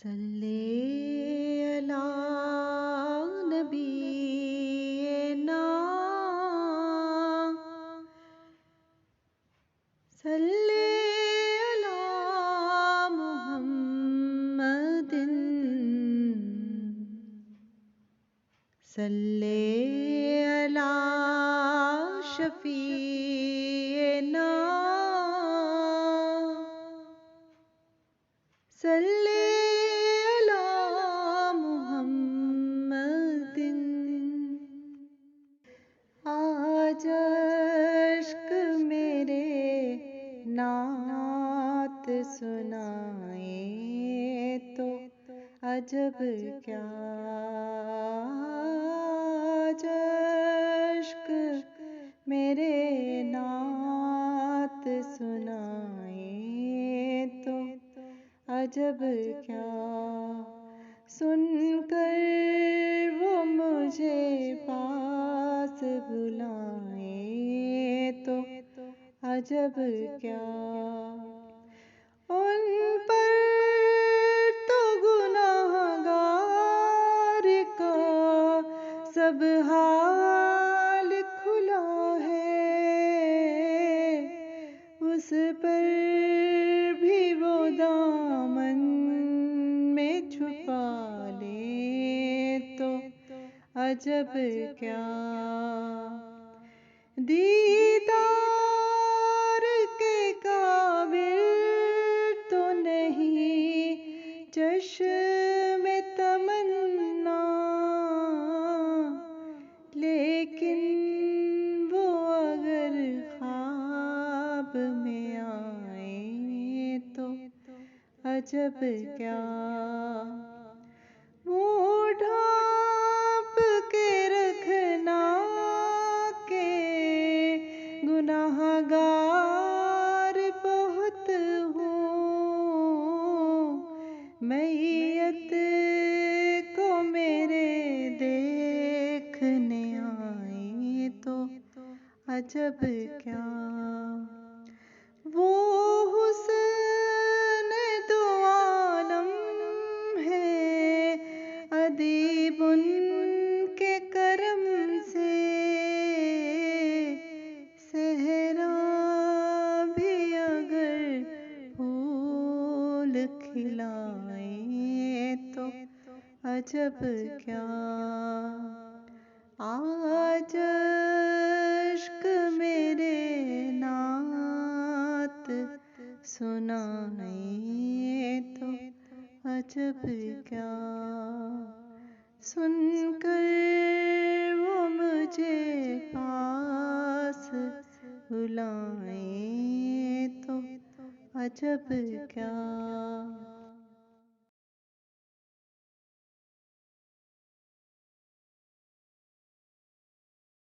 صلی علی نبینا صلی علی محمد صلی علی شفیعنا صلی آج عشق میرے نعت سنائے تو عجب کیا، آج عشق میرے نعت سنائے تو عجب کیا، سن کر وہ مجھے پاس بلائیں تو عجب کیا، ان پر تو گناہ گار کا سب حال کھلا ہے، اس پر بھی وہ دامن میں چھپا لے تو عجب کیا، دیدار کے قابل تو نہیں چشم تمنا، لیکن وہ اگر خواب میں آئے تو عجب کیا، وہ ڈھانپ کے رکھنا کہ گناہ گار بہت ہوں، میت کو میرے دیکھنے آئے تو عجب کیا، وہ حسن دو عالم ہے ادیب ان کے کرم سے، صحرا بھی اگر پھول کھلائے تو عجب کیا، آج عشق میرے نعت سنائے تو عجب کیا، سن کر وہ مجھے پاس بلائیں تو عجب کیا۔